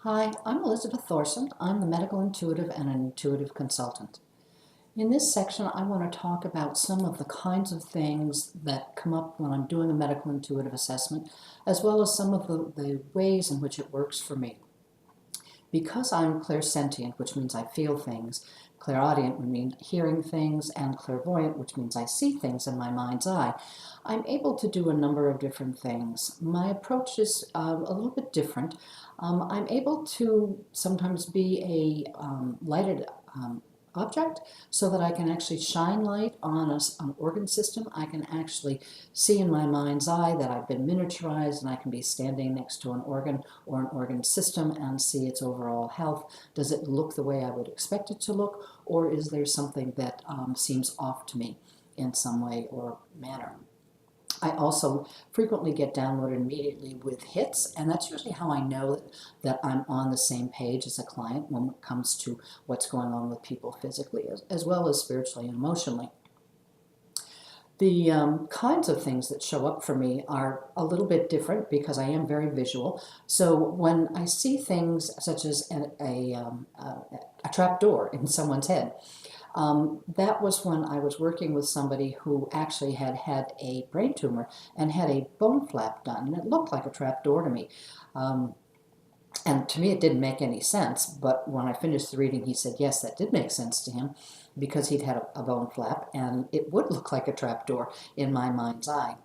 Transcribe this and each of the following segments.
Hi, I'm Elizabeth Thorson. I'm the medical intuitive and an intuitive consultant. In this section, I want to talk about some of the kinds of things that come up when I'm doing a medical intuitive assessment, as well as some of the ways in which it works for me. Because I'm clairsentient, which means I feel things, clairaudient would mean hearing things, and clairvoyant, which means I see things in my mind's eye, I'm able to do a number of different things. My approach is a little bit different. I'm able to sometimes be a lighted object so that I can actually shine light on an organ system. I can actually see in my mind's eye that I've been miniaturized, and I can be standing next to an organ or an organ system and see its overall health. Does it look the way I would expect it to look, or is there something that seems off to me in some way or manner? I also frequently get downloaded immediately with hits, and that's usually how I know that I'm on the same page as a client when it comes to what's going on with people physically, as well as spiritually and emotionally. The kinds of things that show up for me are a little bit different because I am very visual. So when I see things such as a trap door in someone's head, that was when I was working with somebody who actually had a brain tumor and had a bone flap done, and it looked like a trap door to me. And to me, it didn't make any sense, but when I finished the reading, he said, yes, that did make sense to him because he'd had a bone flap, and it would look like a trapdoor in my mind's eye.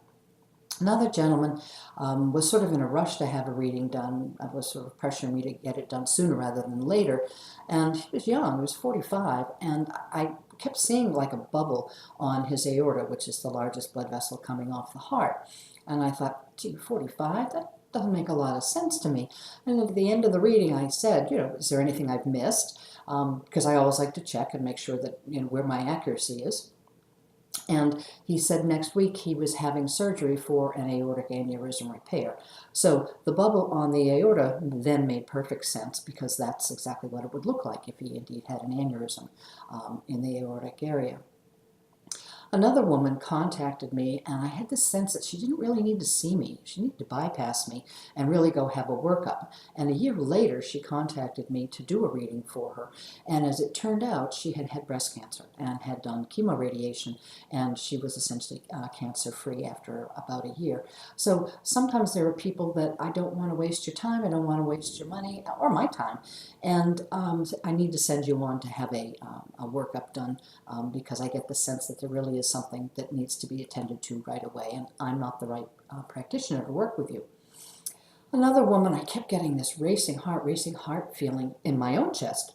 Another gentleman was sort of in a rush to have a reading done. I was sort of pressuring me to get it done sooner rather than later. And he was young, he was 45, and I kept seeing like a bubble on his aorta, which is the largest blood vessel coming off the heart. And I thought, gee, 45? That doesn't make a lot of sense to me. And at the end of the reading, I said, is there anything I've missed? Because I always like to check and make sure that, where my accuracy is. And he said next week he was having surgery for an aortic aneurysm repair. So the bubble on the aorta then made perfect sense because that's exactly what it would look like if he indeed had an aneurysm in the aortic area. Another woman contacted me, and I had the sense that she didn't really need to see me. She needed to bypass me and really go have a workup. And a year later, she contacted me to do a reading for her. And as it turned out, she had had breast cancer and had done chemoradiation, and she was essentially cancer-free after about a year. So sometimes there are people that I don't want to waste your time, I don't want to waste your money or my time, and I need to send you on to have a workup done because I get the sense that there really is something that needs to be attended to right away, and I'm not the right practitioner to work with you. Another woman, I kept getting this racing heart feeling in my own chest.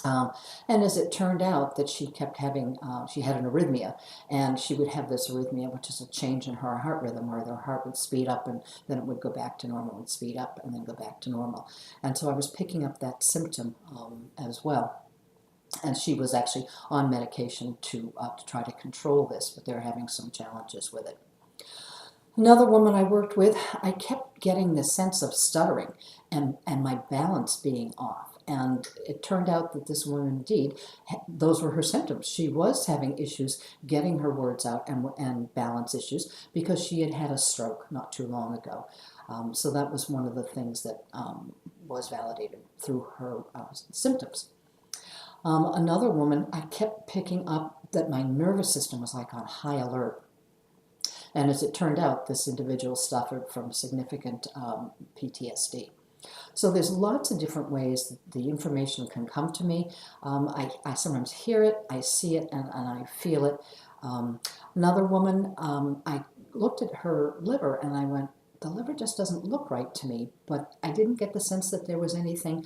And as it turned out that she kept having, she had an arrhythmia, and she would have this arrhythmia, which is a change in her heart rhythm, where her heart would speed up and then it would go back to normal, and speed up and then go back to normal. And so I was picking up that symptom as well. And she was actually on medication to try to control this, but they're having some challenges with it. Another woman I worked with, I kept getting this sense of stuttering and my balance being off. And it turned out that this woman indeed, those were her symptoms. She was having issues getting her words out and balance issues because she had had a stroke not too long ago. So that was one of the things that was validated through her symptoms. Another woman, I kept picking up that my nervous system was like on high alert. And as it turned out, this individual suffered from significant PTSD. So there's lots of different ways that the information can come to me. I sometimes hear it, I see it, and I feel it. Another woman, I looked at her liver and I went, the liver just doesn't look right to me, but I didn't get the sense that there was anything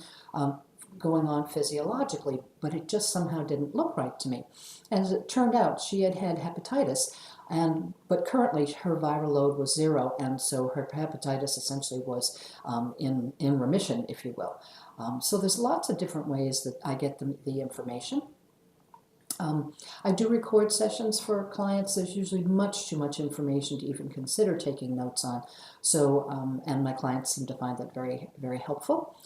going on physiologically, but it just somehow didn't look right to me. And as it turned out, she had had hepatitis, but currently her viral load was 0, and so her hepatitis essentially was in remission, if you will. So there's lots of different ways that I get the information. I do record sessions for clients. There's usually much too much information to even consider taking notes on. So, and my clients seem to find that very, very helpful.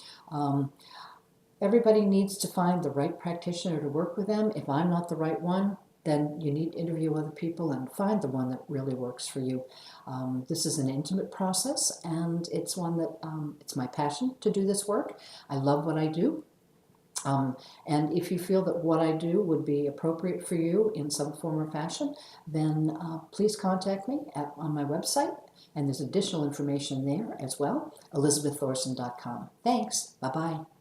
Everybody needs to find the right practitioner to work with them. If I'm not the right one, then you need to interview other people and find the one that really works for you. This is an intimate process, and it's one that it's my passion to do this work. I love what I do. And if you feel that what I do would be appropriate for you in some form or fashion, then please contact me on my website, and there's additional information there as well, elizabeththorson.com. Thanks. Bye-bye.